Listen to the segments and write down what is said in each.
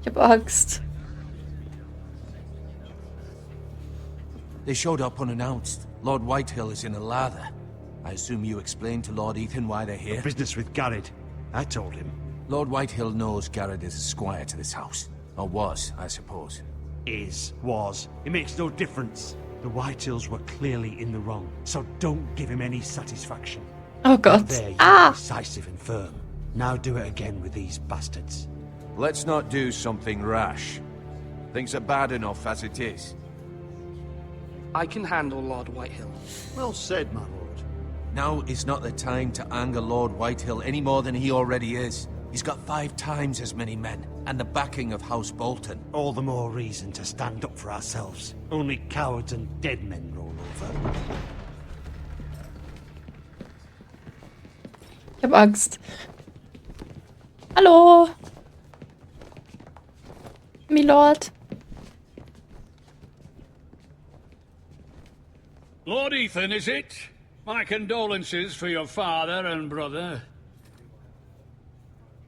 Ich hab Angst. They showed up unannounced. Lord Whitehill is in a lather. I assume you explained to Lord Ethan why they're here? Business with Garrett. I told him. Lord Whitehill knows Garrett is a squire to this house. Or was, I suppose. Was. It makes no difference. The Whitehills were clearly in the wrong, so don't give him any satisfaction. Oh Gott. There, you were decisive and firm. Now do it again with these bastards. Let's not do something rash. Things are bad enough as it is. I can handle Lord Whitehill. Well said, my lord. Now is not the time to anger Lord Whitehill any more than he already is. He's got 5 times as many men, and the backing of House Bolton. All the more reason to stand up for ourselves. Only cowards and dead men roll over. Ich hab Angst. Hallo. Milord. Lord Ethan, is it? My condolences for your father and brother.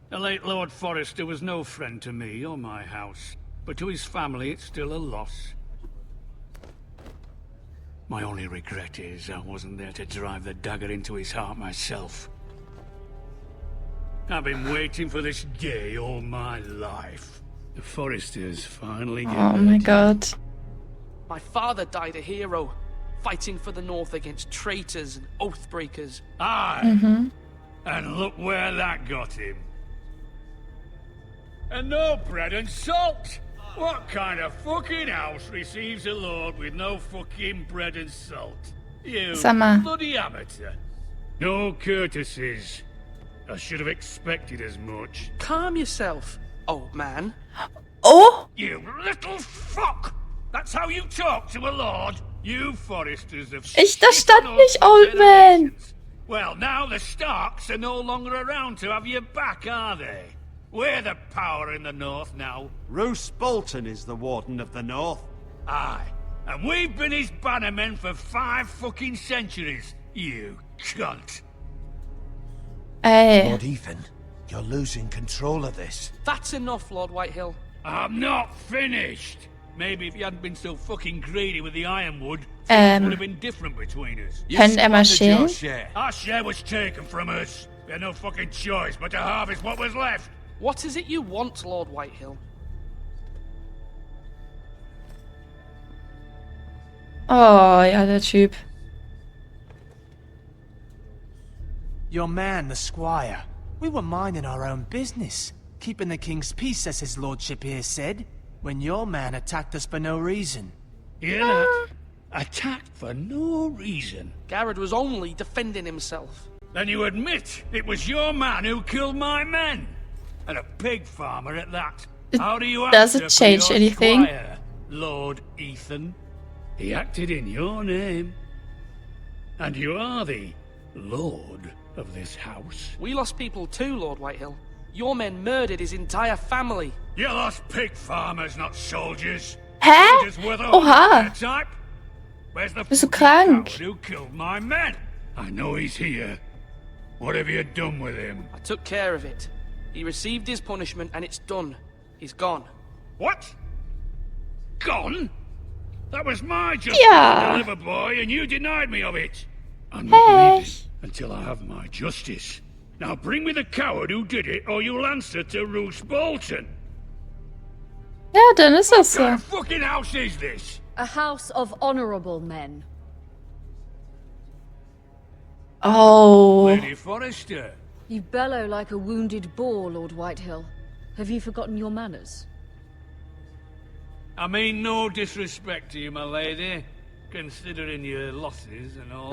The late Lord Forrester was no friend to me or my house, but to his family it's still a loss. My only regret is I wasn't there to drive the dagger into his heart myself. I've been waiting for this day all my life. The Forresters finally get Oh my God. My father died a hero, fighting for the North against traitors and oathbreakers. Aye. And look where that got him. And no bread and salt! What kind of fucking house receives a lord with no fucking bread and salt? You Summer. bloody amateur. No courtesies. I should have expected as much. Calm yourself, old man. Oh! You little fuck! That's how you talk to a lord? You Foresters have Da stand shit on nicht us Old for Man. generations. Well, now the Starks are no longer around to have your back, are they? We're the power in the North now. Roose Bolton is the Warden of the North. Aye. And we've been his bannermen for 5 fucking centuries, you cunt. Ey. Lord Ethan, you're losing control of this. That's enough, Lord Whitehill. I'm not finished. Maybe if you hadn't been so fucking greedy with the ironwood, things would have been different between us. You Können Emma squandered your schälen? share. Our share was taken from us. We had no fucking choice but to harvest what was left. What is it you want, Lord Whitehill? Oh, ja, der Typ. Your man, the squire. We were minding our own business, keeping the king's peace, as his lordship here said, when your man attacked us for no reason. Hear that? Attacked for no reason. Garrett was only defending himself. Then you admit it was your man who killed my men? And a pig farmer at that. How do you Does answer it for change your anything? squire, Lord Ethan? He acted in your name. And you are the lord of this house. We lost people too, Lord Whitehill. Your men murdered his entire family. You lost pig farmers, not soldiers. Hä? Soldiers were the Oha. type. Where's the Bist du fucking krank? coward who killed my men? I know he's here. What have you done with him? I took care of it. He received his punishment and it's done. He's gone. What? Gone? That was my justice Ja. to deliver, boy, and you denied me of it. I'm not leaving until I have my justice. Now bring me the coward who did it, or you'll answer to Roose Bolton. Ja, dann ist das What kind so. of fucking house is this? A house of honorable men. Oh. Lady Forrester. You bellow like a wounded boar, Lord Whitehill. Have you forgotten your manners? I mean no disrespect to you, my lady, considering your losses and all.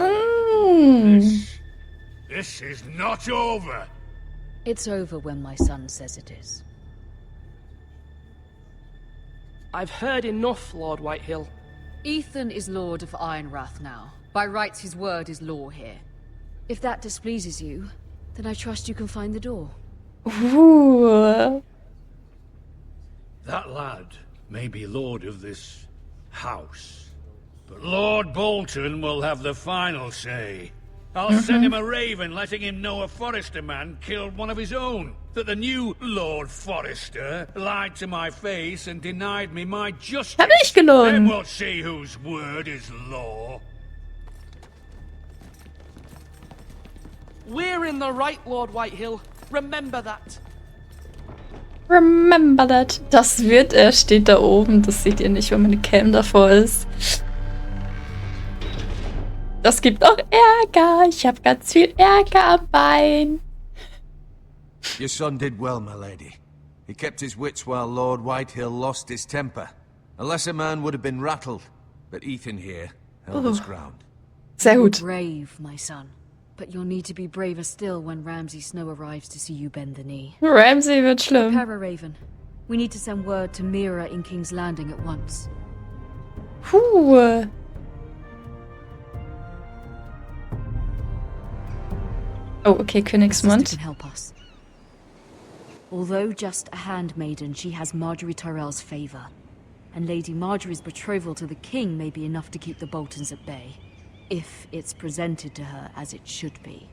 This is not over. It's over when my son says it is. I've heard enough, Lord Whitehill. Ethan is Lord of Ironrath now. By rights, his word is law here. If that displeases you, then I trust you can find the door. Ooh. That lad may be lord of this house, but Lord Bolton will have the final say. I'll send him a raven letting him know a Forrester man killed one of his own. That the new Lord Forrester lied to my face and denied me my justice. Hab ich gelogen. Then we'll see whose word is law. We're in the right, Lord Whitehill. Remember that. Remember that. Das wird er, steht da oben. Das seht ihr nicht, wenn meine Cam davor ist. Das gibt auch Ärger. Ich habe ganz viel Ärger am Bein. Your son did well, my lady. He kept his wits while Lord Whitehill lost his temper. A lesser man would have been rattled, but Ethan here held his ground. Sehr You're gut. brave, my son. But you'll need to be braver still when Ramsay Snow arrives to see you bend the knee. Ramsay wird schlimm. Prepare a raven. We need to send word to Mira in King's Landing at once. Puh. Oh, okay, Sister Königsmund. can help us. Although just a handmaiden, she has Marjorie Tyrell's favor. And Lady Marjorie's betrothal to the king may be enough to keep the Boltons at bay. If it's presented to her as it should be.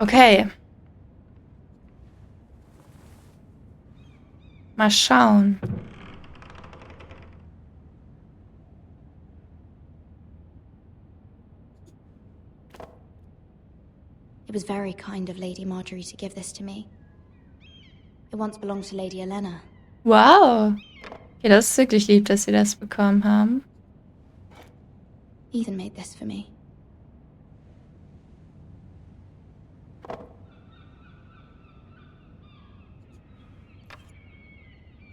Okay. Mal schauen. It was very kind of Lady Marjorie to give this to me. It once belonged to Lady Olenna. Wow. Okay, das ist wirklich lieb, dass sie das bekommen haben. Ethan made this for me.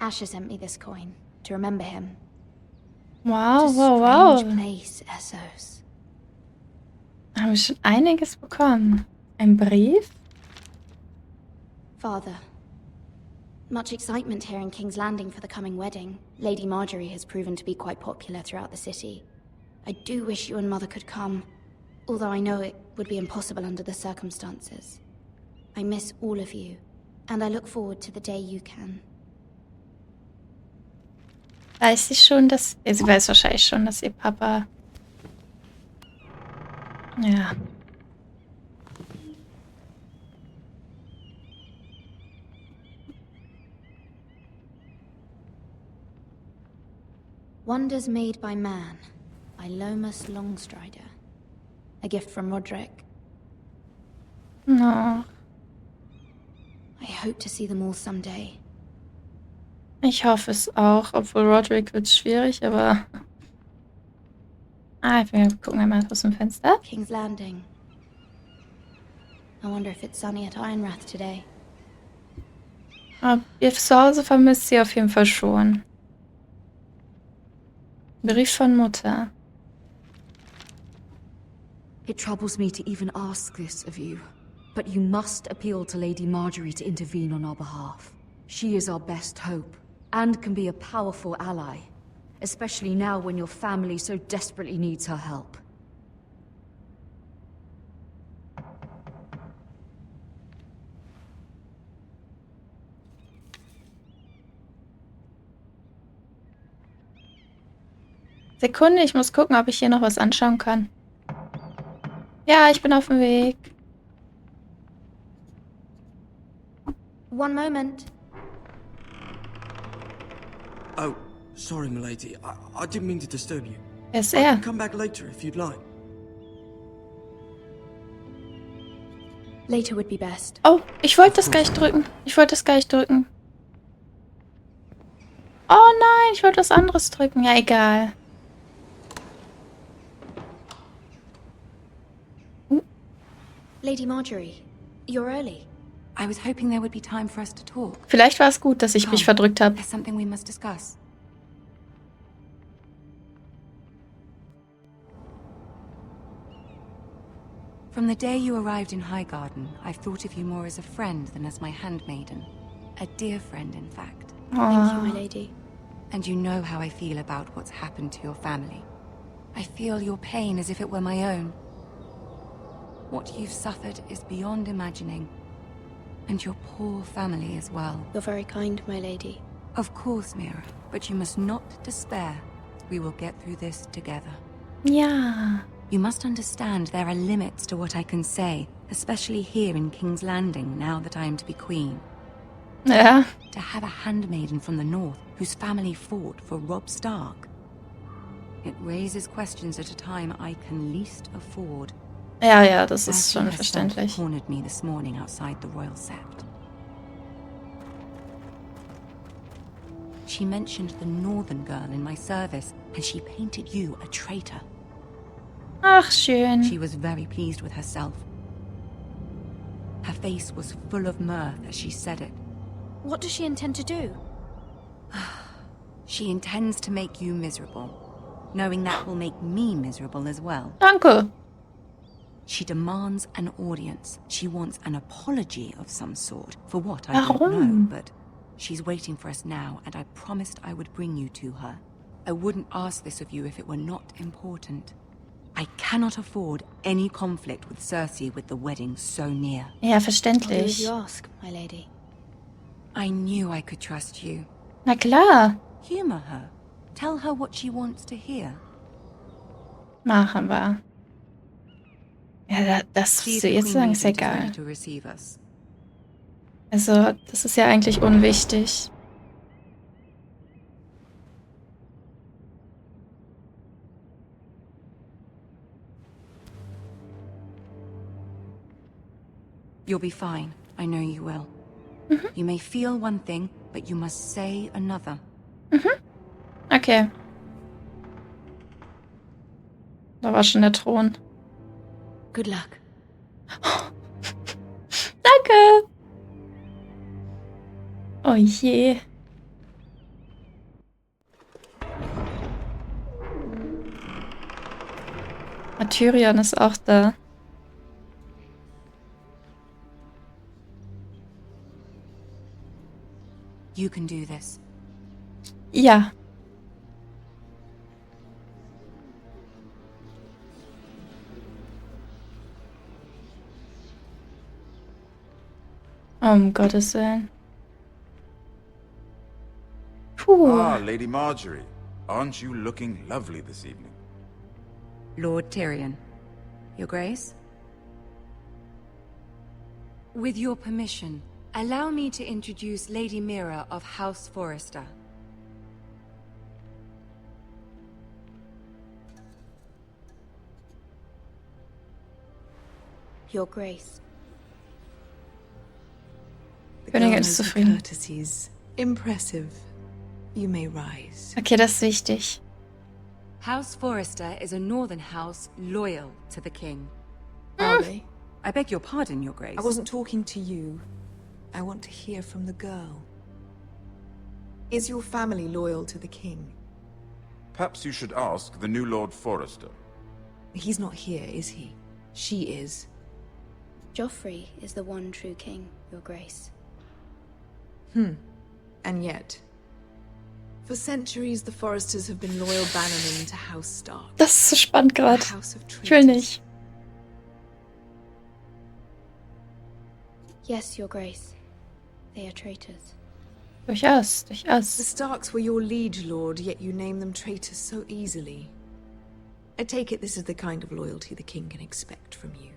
Asher sent me this coin to remember him. Wow, It's a wow, strange wow. place, Essos. Haben wir schon einiges bekommen. Ein Brief? Father, much excitement here in King's Landing for the coming wedding. Lady Marjorie has proven to be quite popular throughout the city. I do wish you and Mother could come, although I know it would be impossible under the circumstances. I miss all of you, and I look forward to the day you can. Weiß sie schon, dass... Ja, sie weiß wahrscheinlich schon, dass ihr Papa... Ja. Wonders Made by Man, by Lomas Longstrider. A gift from Roderick. No. I hope to see them all someday. Ich hoffe es auch, obwohl Roderick wird schwierig, aber... wir gucken einmal aus dem Fenster. King's Landing. I wonder if it's sunny at Ironrath today. Aber ihr Zuhause vermisst sie auf jeden Fall schon. Brief von Mutter. It troubles me to even ask this of you, but you must appeal to Lady Marjorie to intervene on our behalf. She is our best hope, and can be a powerful ally, especially now when your family so desperately needs her help. Sekunde, ich muss gucken, ob ich hier noch was anschauen kann. Ja, ich bin auf dem Weg. One moment. Oh, sorry, milady. I didn't mean to disturb you. Wer ist I er? can come back later if you'd like. Later would be best. Oh, ich wollte das gleich drücken. Oh nein, ich wollte was anderes drücken. Ja, egal. Lady Marjorie, you're early. I was hoping there would be time for us to talk. Vielleicht war es gut, dass ich mich verdrückt habe. There's something we must discuss. From the day you arrived in Highgarden, I've thought of you more as a friend than as my handmaiden. A dear friend, in fact. Thank you, my lady. And you know how I feel about what's happened to your family. I feel your pain as if it were my own. What you've suffered is beyond imagining. And your poor family as well. You're very kind, my lady. Of course, Mira. But you must not despair. We will get through this together. Ja. You must understand there are limits to what I can say, especially here in King's Landing, now that I am to be queen. Ja. To have a handmaiden from the north whose family fought for Robb Stark. It raises questions at a time I can least afford. Ja, das ist Cersei schon herself verständlich. cornered me this morning outside the royal sept. She mentioned the northern girl in my service, and she painted you a traitor. Ach, schön. She was very pleased with herself. Her face was full of mirth as she said it. What does she intend to do? She intends to make you miserable, knowing that will make me miserable as well. Danke. She demands an audience. She wants an apology of some sort. For what, I Warum? don't know, but she's waiting for us now, and I promised I would bring you to her. I wouldn't ask this of you if it were not important. I cannot afford any conflict with Cersei with the wedding so near. Ja, I'll do as verständlich. you ask, my lady. I knew I could trust you. Na klar. Humor her. Tell her what she wants to hear. Machen wir. Ja, das See if zu the ihr Queen zu sagen, ist Regent is ready egal. to receive us. Also, das ist ja eigentlich unwichtig. You'll be fine. I know you will. You may feel one thing, but you must say another. Okay. Da war schon der Thron. Good luck. Danke. Oh je. Tyrion ist auch da. You can do this. Ja. Um Gottes Willen. Puh. Ah, Lady Marjorie. Aren't you looking lovely this evening? Lord Tyrion. Your Grace? With your permission, allow me to introduce Lady Mira of House Forrester. Your Grace. Königin ist zufrieden. Courtesies. Impressive. You may rise. Okay, das ist wichtig. House Forrester is a northern house loyal to the king. Are they? I beg your pardon, Your Grace. I wasn't talking to you. I want to hear from the girl. Is your family loyal to the king? Perhaps you should ask the new Lord Forrester. He's not here, is he? She is. Joffrey is the one true king, Your Grace. And yet, for centuries the Forresters have been loyal bannermen to House Stark. Das ist so spannend A gerade. house of Ich will traitors. nicht. Yes, Your Grace. They are traitors. Durchaus, The durchaus. Starks were your liege lord, yet you name them traitors so easily. I take it this is the kind of loyalty the king can expect from you.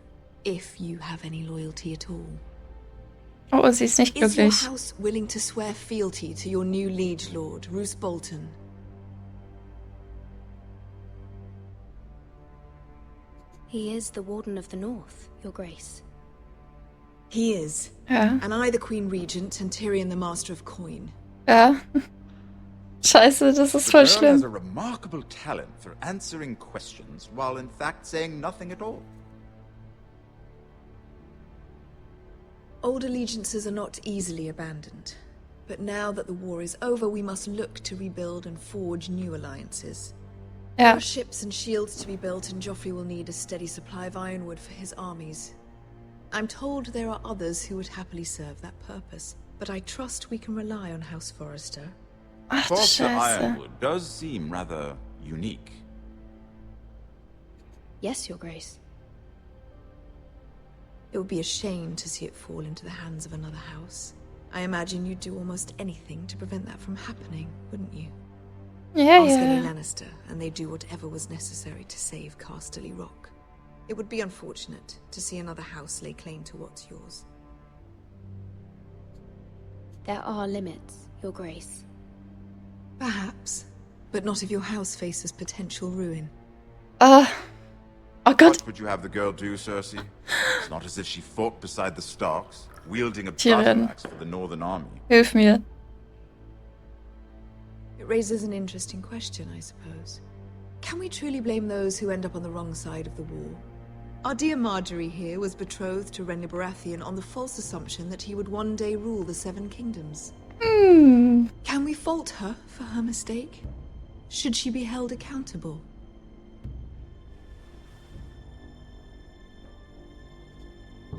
If you have any loyalty at all. Oh, sie ist nicht Is your glücklich. house willing to swear fealty to your new liege lord, Roose Bolton? He is the Warden of the North, Your Grace. He is. Ja, And I the Queen Regent and Tyrion the Master of Coin. ja. Scheiße, das ist The voll girl has schlimm. a remarkable talent for answering questions while in fact saying nothing at all. Old allegiances are not easily abandoned. But now that the war is over, we must look to rebuild and forge new alliances. There Ja, are ships and shields to be built, and Joffrey will need a steady supply of ironwood for his armies. I'm told there are others who would happily serve that purpose, but I trust we can rely on House Forrester. ach du Forster Scheiße. Ironwood does seem rather unique. Yes, Your Grace. It would be a shame to see it fall into the hands of another house. I imagine you'd do almost anything to prevent that from happening, wouldn't you? Ja, Ask any ja. Lannister, and they do whatever was necessary to save Casterly Rock. It would be unfortunate to see another house lay claim to what's yours. There are limits, Your Grace. Perhaps, but not if your house faces potential ruin. Oh Gott. What would you have the girl do, Cersei? It's not as if she fought beside the Starks, wielding a battle Tyrion, axe for the Northern Army. hilf mir. It raises an interesting question, I suppose. Can we truly blame those who end up on the wrong side of the war? Our dear Marjorie here was betrothed to Renly Baratheon on the false assumption that he would one day rule the Seven Kingdoms. Can we fault her for her mistake? Should she be held accountable?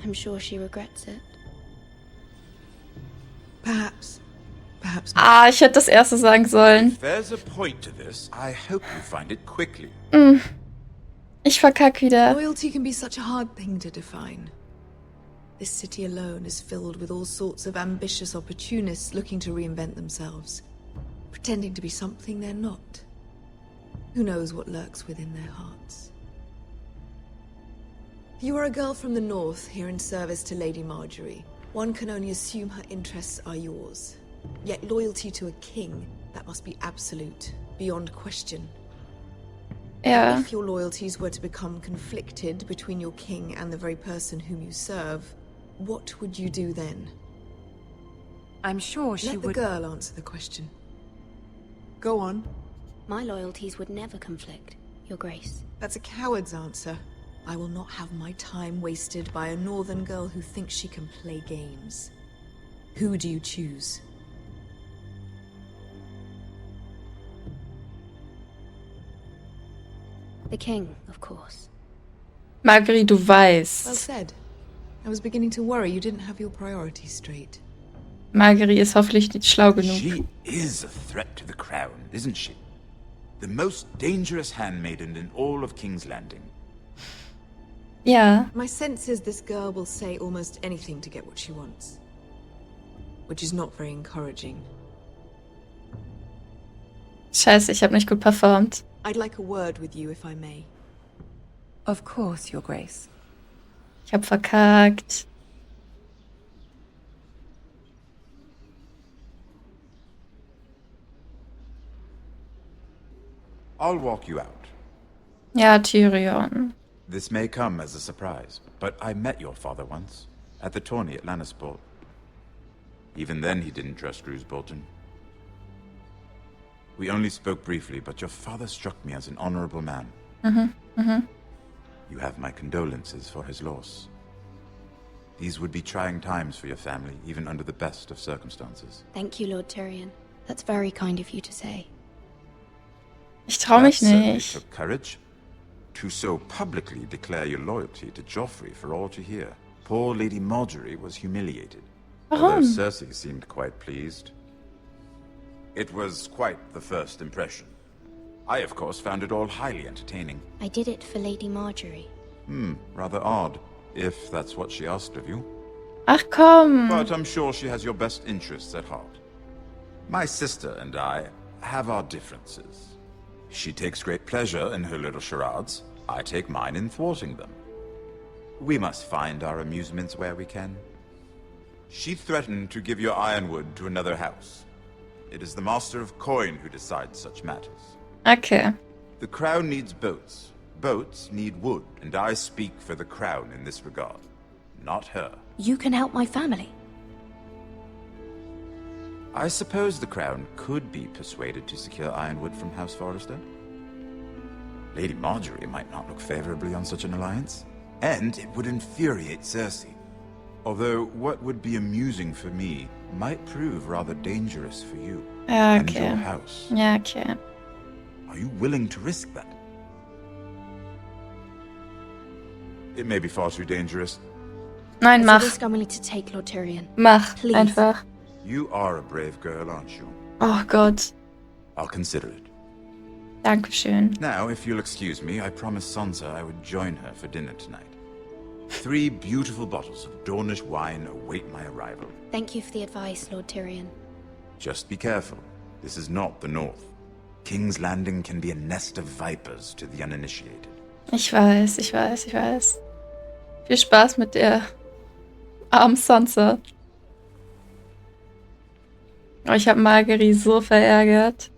I'm sure she regrets it. Perhaps. Perhaps not. Ah, ich hätte das erste sagen sollen. If there's a point to this, I hope you find it quickly. Ich verkack wieder. Loyalty can be such a hard thing to define. This city alone is filled with all sorts of ambitious opportunists looking to reinvent themselves, pretending to be something they're not. Who knows what lurks within their hearts? You are a girl from the north here in service to Lady Marjorie. One can only assume her interests are yours. Yet loyalty to a king, that must be absolute, beyond question. Ja. If your loyalties were to become conflicted between your king and the very person whom you serve, what would you do then? I'm sure she Let the would... girl answer the question. Go on. My loyalties would never conflict, Your Grace. That's a coward's answer. I will not have my time wasted by a northern girl who thinks she can play games. Who do you choose? The king, of course. Marguerite, du Well weißt. said. I was beginning to worry you didn't have your priorities straight. Marguerite ist hoffentlich nicht schlau genug. She is a threat to the crown, isn't she? The most dangerous handmaiden in all of King's Landing. Ja. My sense is this girl will say almost anything to get what she wants. Which is not very encouraging. Scheiße, ich habe nicht gut performt. I'd like a word with you if I may. Of course, Your Grace. Ich habe verkackt. I'll walk you out. Ja, Tyrion. This may come as a surprise, but I met your father once, at the tourney at Lannisport. Even then he didn't trust Roose Bolton. We only spoke briefly, but your father struck me as an honorable man. You have my condolences for his loss. These would be trying times for your family, even under the best of circumstances. Thank you, Lord Tyrion. That's very kind of you to say. Ich trau mich That certainly nicht. took courage. To so publicly declare your loyalty to Joffrey for all to hear. Poor Lady Marjorie was humiliated. Although Cersei seemed quite pleased. It was quite the first impression. I, of course, found it all highly entertaining. I did it for Lady Marjorie. Rather odd, if that's what she asked of you. Ach komm. But I'm sure she has your best interests at heart. My sister and I have our differences. She takes great pleasure in her little charades. I take mine in thwarting them. We must find our amusements where we can. She threatened to give your ironwood to another house. It is the Master of Coin who decides such matters. Okay. The crown needs boats. Boats need wood, and I speak for the crown in this regard. Not her. You can help my family. I suppose the crown could be persuaded to secure ironwood from House Forrester. Lady Marjorie might not look favorably on such an alliance, and it would infuriate Cersei. Although what would be amusing for me might prove rather dangerous for you and your Okay. house. Ja, okay. Are you willing to risk that? It may be far too dangerous. Nein, It's a mach. risk I'm willing to take, Lord Tyrion. Mach. Please. You Einfach. are a brave girl, aren't you? Oh Gott. I'll consider it. Dankeschön. Now, if you'll excuse me, I promised Sansa I would join her for dinner tonight. 3 beautiful bottles of Dornish wine await my arrival. Thank you for the advice, Lord Tyrion. Just be careful. This is not the North. King's Landing can be a nest of vipers to the uninitiated. Ich weiß, ich weiß, ich weiß. Viel Spaß mit der armen Sansa. Oh, ich habe Margery so verärgert.